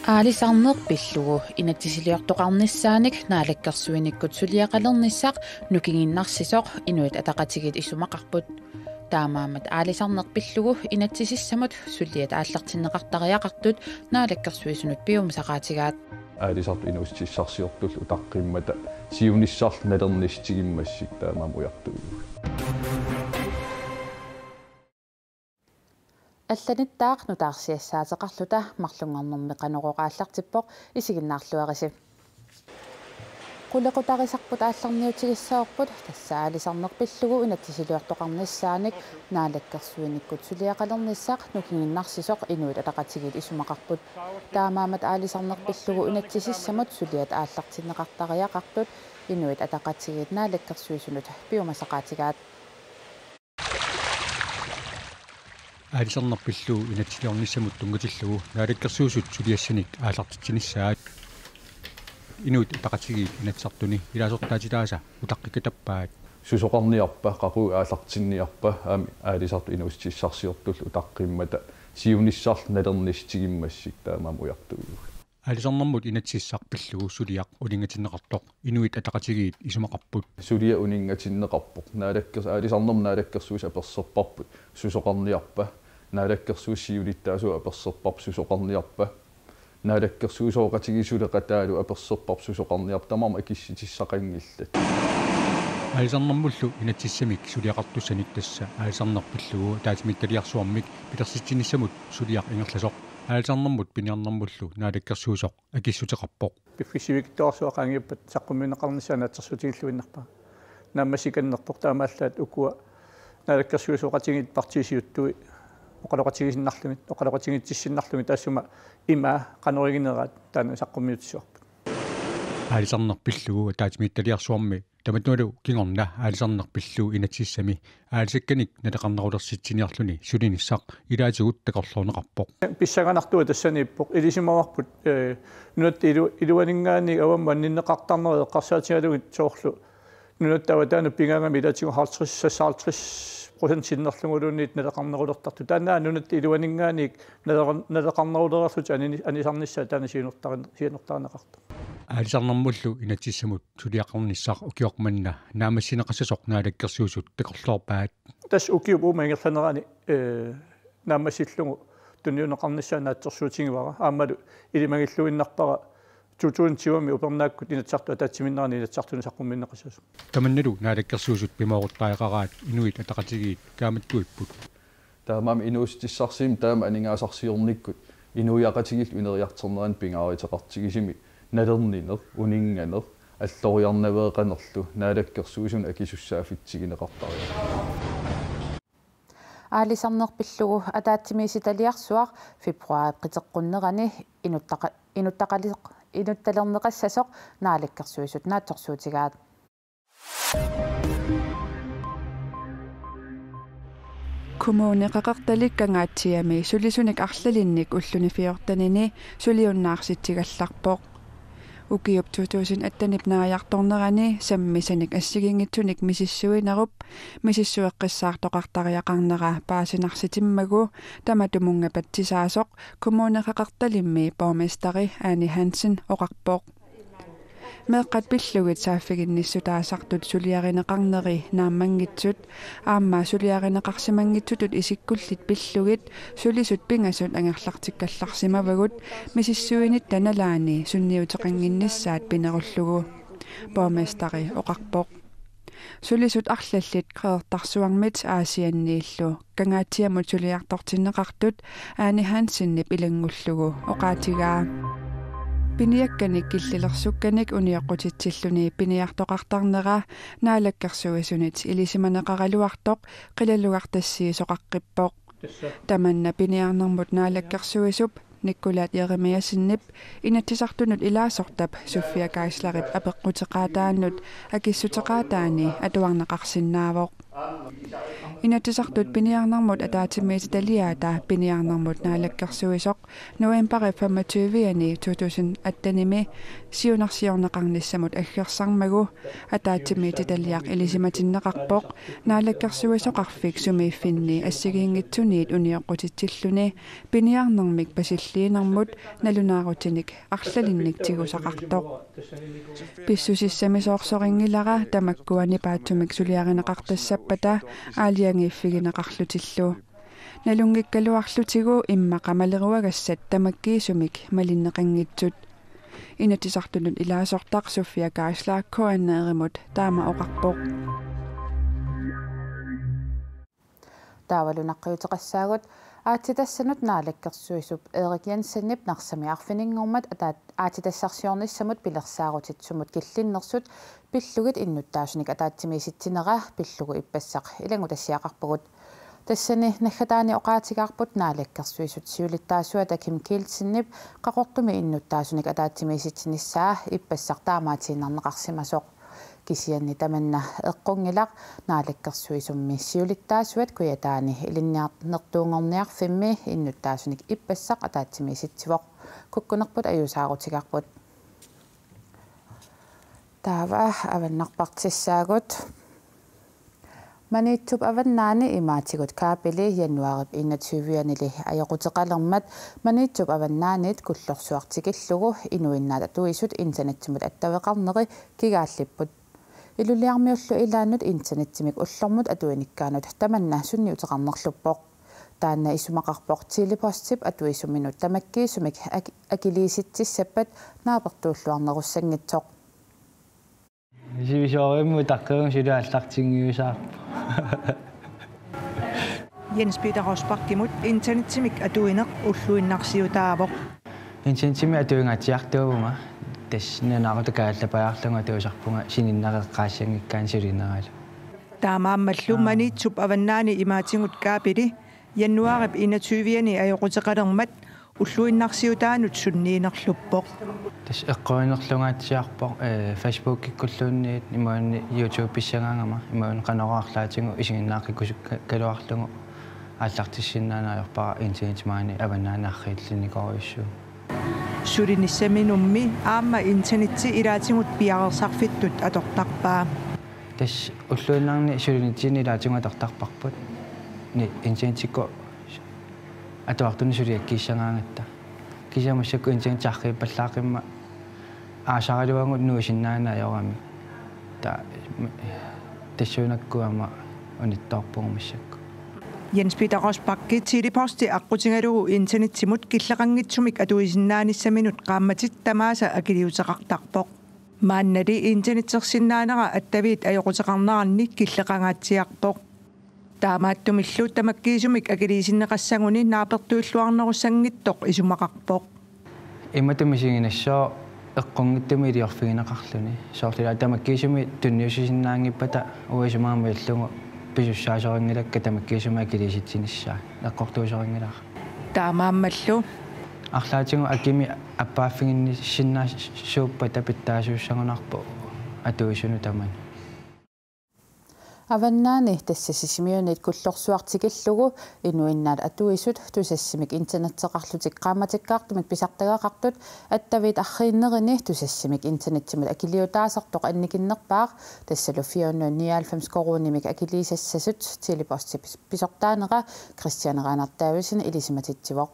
Aalisarneq pillugu inatisiliortoqarnissaanik naalakkersuinikut suliaqalernissaaq nukinginnarsisoq inuit ataqatigit isumaqarput taamaamat aalisarneq pillugu inatisissamut suliat aallartinneqartariaqartut naalakkersuisunut piumasaqaatigaat aalisart inuussissarsiortul utaqqimata siunissarl nalernistigimmassik taamaam ujartuugu алланиттаақ нутаарсиассаатеқарлута марлунгарнэрми қанеқоқааллартиппоқ исигиннаарлуариси қулеқутарисарпут аалларниутигиссаорпут тассаалисарнеқ пиллугу инатсисилуартоқарниссааник наалаккерсуиниккут сулиақалерниссаақ нукингиннарсисоқ инуит атақатигит исумақарпут таамаамат аалисарнеқ пиллугу инатсисиссамут сулиат ааллартиннеқартариақартут инуит атақатигит наалаккерсуисунут пиумасақаатигаат аалисарнер пиллуу инатсилиорниссамут тунгатиллугу наалаккерсуусут сулиассаник аалартитсинissaат инуит тақатиги инатсартуни илаасортаатилааса утаққикатаппаат сусоқарниарпа қақу аалартинниарпа аами аалисарту инуссиссарсиортул утаққиммата сиунissarl налернистигиммассик таамаам уяртугу аалисарнэрмут инатсиссаар пиллугу сулиақ улингатиннеқартоқ инуит атақатигиит исумақарпут сулия унингатиннеқарпоқ наалаккерс аалисарнер наалаккерсуус аперсерпарпут сусоқарниарпа наалаккерсуус сиулиттаасу аперсерпарп сусоқарниарпа наалаккерсуусооқатигисулеқатаалу аперсерпарп сусоқарниарп тамарма акисситиссақангиллат аалисарнэрмуллу инатсиссамик сулиақартуссаник тасса аалисарнер пиллугу таатимитталиарсуармик пилерситсиниссамут сулиақ ингерласоқ аалисарнэрмут пиниарнэрмуллу наалаккерсуусоқ акиссутеқарпоқ пиффисивиктоорсуақангиппат саққумминеқарнissaанатсерсутигиллуиннарпа нааммасиканнерпоқ таамааллаат укуа наалаккерсуусоқатигит партисиуттуи оқалоқатигисиннарлугит оқалоқатигитсиссиннарлугит таассума има қаноригинераат таана саққуммиутиссуарпут аалисарнер пиллугу таатимитталиарсуарми таматнуалу кингорна аалисарнер пиллуу инатсиссами аалисакканик налеқарнерулерситсиниарлуни сулиниссақ илаатигут такорлуунеқарпоқ писсаганартуа тассанииппоқ илисимаварпут нунат илуанингаани авам манниннеқартарнери эққарсаатигалугит соорлу нунаттава таана пингаагами илаатигу 50-60% синнерлугулуунниит налеқарнерулертарту таанаа нунат илуанингаани налеқарнерулерарлут анисарнissaа таана сиинертарнеқарта аалисарнэрмуллу инатсиссамут сулиақарниссаар укиоқманна наамассинеқассасоқ наалаккерсуусут такорлуарпаат тас укиупу мангерланерани наамассиллугу туниунеқарниссаа наатсерсуутингивара аамалу илимагиллуиннарпара тутуунтиуами упернааккут инатсарту атаатсиминнерани инатсартуни саққумминнеқассасу таманналу наалаккерсуусут пимаоруттариқараат инуит атақатигиит тааматтуиппут таамаами инуустиссарсим таама анингаасарсиорниккут инуяқатигил инериартернеран пингааритеқартигисими налернинер унинганер аллориарнавеэқанерлу наалаккерсуусун акисуссаафитсигинеқартариа аалисарнеқ пиллугу атаатсимиситалиарсуар февруар қитеққуннерани инутталернеқассасоқ наалаккерсуисут наатсорсуутигаат коммунеқақарталиккангаатсиами сулисуник арлалинник уллуни фиортанини сулиуннаарситсигалларпоқ укиуп 2018 нааярторнерани саммисаник ассигингитсуник мисиссуинеруп мисиссуэққиссаартоқартариақарнера паасинарситиммагу таматумунга патсисаасоқ коммунеқақарталимми борместари Ани Hansen оқарпоқ меэққат пиллугит сааффигинниссутаасартут сулиаринеқарнери нааммангитсут аамма сулиаринеқарсимангитсутут исиккуллит пиллугит сулисут пингасут ангерлартиккалларсимавагут мисиссуинит таналаани сунниутеқангинниссаат пинеруллугу борместари оқарпоқ сулисут арлаллит қеэртарсуармит аасианнииллу кангаатиамут сулиартортиннеқартут Ани Hansenнип илангуллугу оқаатигаа пиниакканик киллилерсукканик униоққутитсиллуни пиниартоқартарнера наалаккерсуисунит илисиманеқаралуартоқ қилалугартассиисоқаққиппоқ таманна пиниарнэрмут наалаккерсуисуп никкулаат Еремиасиннип инатсисартунут илаасортап Суффия Гайсларип апеққутеқаатааннут акиссутеқаатаани атуарнеқарсиннаавоқ Inatisartut piniarnarmut ataatimiitaliaata piniarnarmut naalakkarsuisoq November 25 2000 siunarsiorneqarnissamut aggersarmagu ataatimiitaliaq ilisimatinneqarpoq naalakkarsuisoqarfik sumiiffinni assigiinngitsuniit unioqqutitsilluni piniarnermik pasilliinarmut nalunaarutinik arlalinniktигусақартоq pissusissamisoorsoringilara tamakkuani paattumik suliarineqartassapпата аалиангииффигинеқарлутиллу налунгиккалуарлутигу иммақамалеруагассат тамаккиисумик малиннеқангитсут инатисартунут илаасортақ София Гайслар коаннееримут таама оқарпоқ таавалунаққиутеқассаагут аатитассанут наалаккерсуисуп Эрик Янсеннип нарсамиарфинингормат аатитассарсиорниссамут пилерсаарутитсумут киллиннерсут пиллугит иннуттаасуник атаатсимиситсинера пиллугу иппассақ илангу тассиақарпугут тассани наггатаани оқаатигаарпут наалаккерсуисут сиулиттаасуата Ким Килсиннип қақортуми иннуттаасуник атаатсимиситсиниссаа иппассақ таамаатииннарнеқарсимасоқ кисианни таманна эққунгилақ наалаккерсуисумми сиулиттаасуат куятаани илинниарнертуунгорниарфимми иннуттаасуник иппассақ атаатсимиситсивоқ куккунерпут аюусаарутигарпут таава аваннарпартиссаагут манитсуп аваннаани имаатигут каапили януарип 21-нили аёқутеқалермат манитсуп аваннаанит куллорсуартикиллугу инуиннаата туисут интернеттимут аттавеқарнери кигааллиппут илулиармиуллу илааннут интернеттимик уллормут атуиниккаанут таманна сунни утеқарнерлуппоқ таанна исумақарпоқ телепостип атуисуминут тамаккиисумик акилииситсиссаппат наапертууллуарнеруссангитсоқ сивисоорэмму таккерун силааллартингиусаа Jens Peter Rosbach-Gemut internettimik atuineq ulluinnarsiutaavoq интернеттими атуингаатиартуувума таснанаарутакааллапаарлунга туусарпунга сининнереққаассангиккаан сулинерала таамааммаллу манитсуп аваннаани имаатингут каапили януарип 21-ни аёқутеқалермат уллуиннарсиутаанут сунниинерлуппоқ тас эққуинерлунгаатсиарпоқ Facebook киккуллуунниит имаанни YouTube писсагаангама имаан канораарлаатингу исигиннааққиккусук калуарлугу ааллартиссиннаанаajorpara интернетмаани аваннаанааррииллиникориуссуу сулиниссаминумми аама интернетти илаатингут пиарерсарфиттут атортарпаа тас уллуиннаарни сулинитсини илаатингу атортарпарпут ни интернетикко атуартуни сулиаккииссагаангатта кисамассакку интернетаррииппаллаақимма аасаралуангут нуусиннаанаajorami та тассуунаккуама униттоорпугумассакку Jens Peter Rosbach teleposti аққутингалугу интернеттимут киллеқангитсумик атуисиннааниссаминут qaammatit tamaasa акилиутеқартарпоқ мааннали интернеттерсиннаанера аттавиит аёқутеқарнеранни киллеқангаатсиарпоқ таамааттумиллу тамаккиисумик акилисиннеқассагуни наапертууллуарнеруссангиттоқ исумақарпоқ иматумисигинассоо эққунгиттуми илиорфигинеқарлуни соорлила тамаккиисуми тунниусисиннаангиппата уисумаама иллугу писуссаасорингилакка тамаккиисума акилиситсиниссаа эққортуусорингилаа таамааммаллу арлаатингу акими аппааффигинни синнаа сууппа тапиттаасууссагунарпу атуисуну таман аваннаани тассасисимиунит куллорсуартикиллугу инуиннаат атуисут тусассимик интернеттеқарлутик qaamатиккаартумик писартагақартут аттавит аррииннерини тусассимик интернеттимут акилиутаасартоқ анникиннерпаақ тассалу 499 корунимик акилисассасут телепости писортаанера кристианераанартаависин илисиматитсивоқ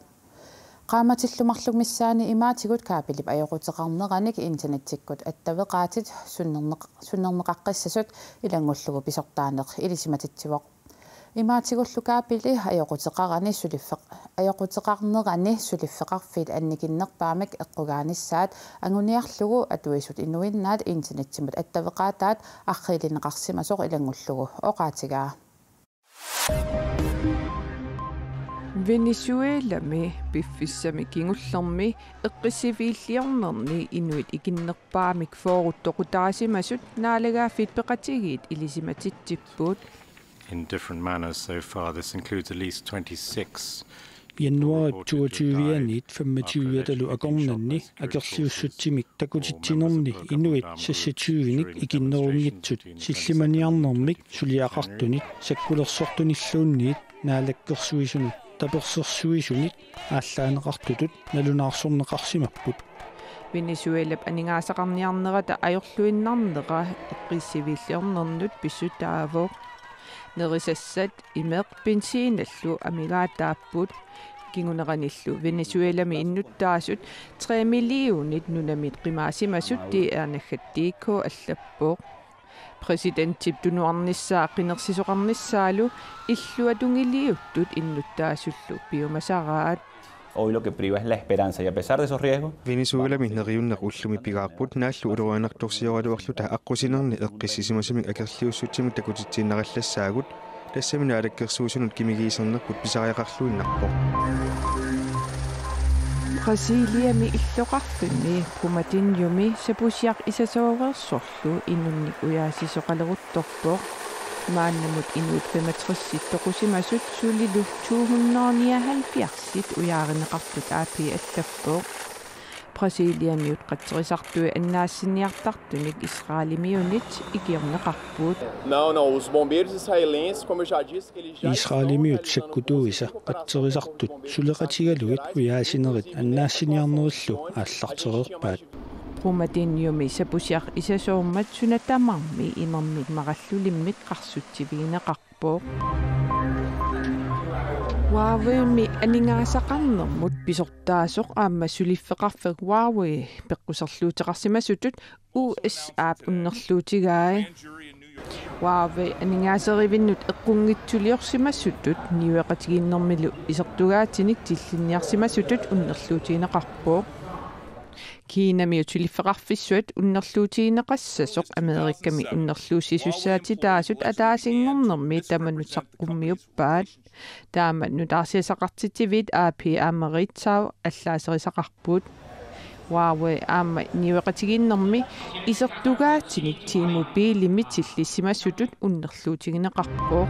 qaamатиллумарлугмиссаани имаатигут каапилип аёқутеқарнераник интернеттиккут аттавеқаатит суннернеқаққиссасут илангуллугу писортаанеқ илисиматитсивоқ имаатигуллу каапили аёқутеқарани сулиффеқарфит анникиннерпаамик эққугааниссаат ангуниарлугу атуисут инуиннаат интернеттимут аттавеқаатаат аррилинеқарсимасоқ илангуллугу оқаатигаа Venezuelami piffissami kingullermi eqqisiviilliornerni inuit ikinnerpaamik fooruttoqutaasimasut naalagaaffit peqatigiit ilisimatitsippuut in different manners so far. This includes at least 26 januari 22-ianit 25-atalu akornanni akersiussutsimik takutittinerni inuit sassatuinik ikinnerungitsut sillimaniarnermik suliaqartunit sakkulersortunilluunniit naalakkersuisunut tapersersuisunit ааллаанеқартутут налунаарсорнеқарсимаппут Venezuela анингаасақарниарнерата ajorluinnarnera eqqissivillornernut pissutaavo nerisassat imeq bensiinallu amigaataapпут кингунераниллу Venezuelami иннуттаасут 3 миллионит нунамит qimaasimасут тиэрнаггаттиикку аллаппоо President Tibdunuarnissaa qinersisuqarnissaalu illuatungiliuttut innuttaasullu piumasaraat Hoy lo que priva es la esperanza y a pesar de esos riesgos Venezuela misneriunneq ullumi pigaarput naallu uluanertorsiorluarluta aqqusинерни eqqissisimasimik akerliussutsimik takutittiinneqallassaagut tassamina alakkersuusunut kimigiisernerput pisariaqarluinnarpoq Brasiliami illoqarfimi pumatinjumi sapusiaq isasoogersorlu innunnik uyaasisoqaleruttorpoq maannamut inuit 65 toqusimasut sulilu 279 uyaarinneqartut aapi allappoq Brasiliamiut qatterisartui annaassiniartartumik Israelimiunit ikiorneqarpuut Não, os bombeiros israelenses, como eu já disse, que eles já Israelimiut sakkutuisa qatterisartut suleqatigaluit uyaasinerit annaassiniarnerullu aallartereerpaat Pumatinjumi sapusiaq isasoormat sunatamarmi inermik maqallulimmik qarsuttiviineqarpoq Huawei aningaasaqarnermut pisortaasoq aamma suliffeqarfeq Huawei peqqusarluuteqarsimasutut USA unnerluutigaai Huawei aningaaserivinnut eqqungitsuliorsimassutut niueqatiginnermilu isertugaatinik tillinniarsimassutut unnerluutiineqarpoq Kiinami utuliffeqarfissuat unnerluutiineqassasoq Amerikkami unnerluussissussaatitaasut ataasingornermi tamanut saqqummiuppaat taamannut arsiasaqartitivit aapi aameriitsau allaaserisaqarput Huawei aamma niueqatiginnermi isertugaatinik T-Mobile tillissimassutut unnerluutigineqarpoq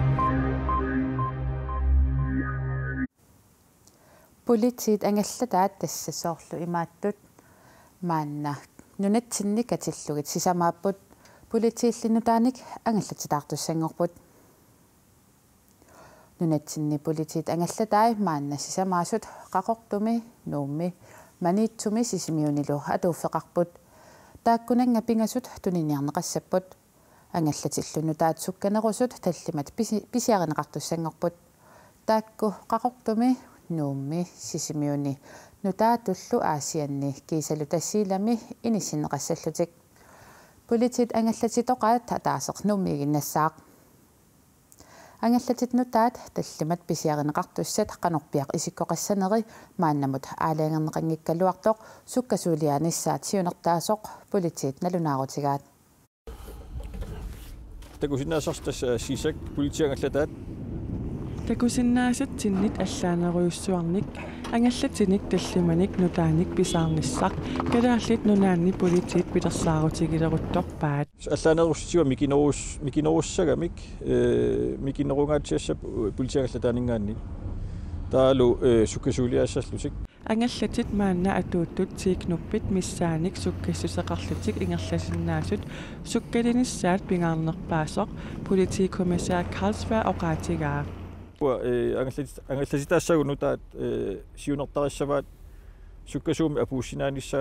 Politit angallatat tassasoorlu imaattut maanna nunatsinnik atillugit sisamaapput politiillinutaanik angallatitaartussangorput nunatsinni politit angallatai maanna sisamaasut qaqortumi nuummi maniitsumi sisimiunilu atuuffeqarput taakkunanga pingasut tuniniarneqassapput angallatillunutaat sukkanerusut tallimat pisiarineqartussangorput taakku qaqortumi nuummi sisimiuni nutaatullu aasianni kiisalu tassiilami inissineqassallutik politit angallatitoqaat ataaseq nummiiginassaaq angallatit nutaat tallimat pisiarineqartussat qanorpiaq isikkoqassaneri maannamut aalaangerneqanngikkaluartoq sukkasuulianissaat siunertaasoq politit nalunaarutigaat takusinnaasartas sisak politiangallataat takusinnaasattinnit allaaneruyussuarnik angallatinik tallimanik nutaanik pisaarnissaq kalaallit nunaanni politit pilersaarutigileruttorpaat allaanerussiwa mikinerussagamik mikinerungaatiassap politiangallataaninggaanni taalu sukkasuuliaassallusik angallatit maanna atuuttut tiiknuppit missaanik sukkassuseqarlutik ingerlasinnaasut sukkalinissaat pingaarnerpaasoq politikommissær Carlsberg oqaatigaa angallatitaassagunu siunertarissavaat sukkasuumi apuussinaanissa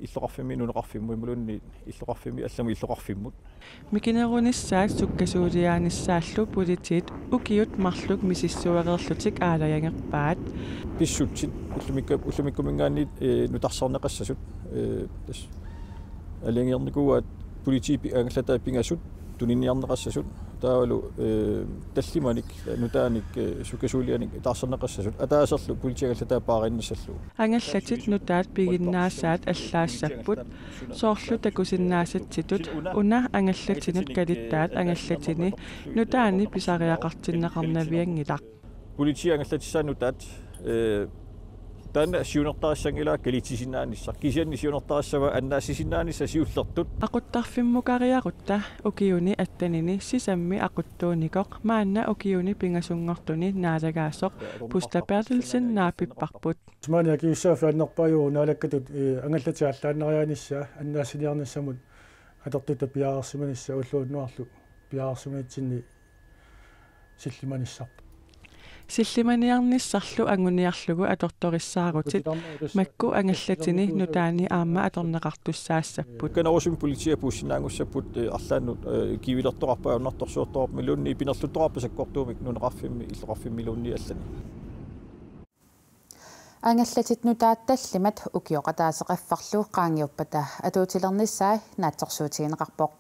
illoqarfimi nuneqarfimmu imulunni illoqarfimi allami illoqarfimmut mikinerunnissaat sukkasuuliaanissaallu politit ukiut marluk misissuagerlutik aalayangerpaat pissutsit ullumikkumingaanni nutarsarneqassasut tas alingernikuat politiipi angallataa pingasut tuninniarneqassasut taalu tallimanik nutaanik sukkasuulianik taarserneqassasut ataaserlu politiangallata paarinnassallu angallatit nutaat piginnaasaat allaassapпут soorlu takusinnaasatsitut una angallatinut kalittaat angallatini nutaani pisariaqartinneqarnaviangilaq politiangallatissaan nutaat таана сиунертарассангила калитисиннаанисса кисианни сиунертарассава аннаассисиннаанисса сиуллертут aquttarfimmukariaqutta ukiuni attanini sisammi aquttuunikоq maanna ukiuni pingasungortuni naalagaasoq pustapertilsen naapipparput сманя киуссаафи аннерпаажуу наалаккатут ангallatiallaannerianissaa аннаассиниарнissamут атертута пиаарсиманисса уллууннуарлу пиаарсиманитсинни силлиманиссарпу силлиманиарниссарлу ангуниарлугу аторториссаарутит макку ангаллатини нутаани аама аторнеқартуссаассаппут канарусум политиа пуссинаангуссаппут арлааннут кивилертоқарпаа уннарторсуортоқарп милуунни пинерлутоқарпа саккортуумик нунеқарфимми иллоқарфиммилуунни аллани ангаллатит нутаатталлимат укиоқатаасеқаффарлу qaangiuppata атуутилерниссаа наатсорсуутигинеқарпоқ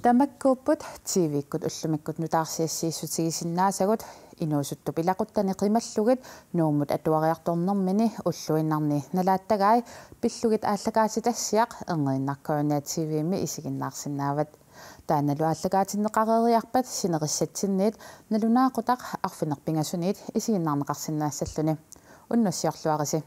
тамаккууппут тивиккут уллумиккут нутаарсиассииссутигисиннаасагут инуусутту пилақуттани қималлугит нууммут атуариарторнэрмини уллуиннарни налааттагаи пиллугит ааллагаатитассиақ энгериннаркуунаа тивимми исигиннаарсинаават тааналу ааллагаатиннеқарериарпат синериссатсинниит налунаақутақ арфинерпингасуниит исигиннаарнеқарсинаассаллуни уннуссиорлуариси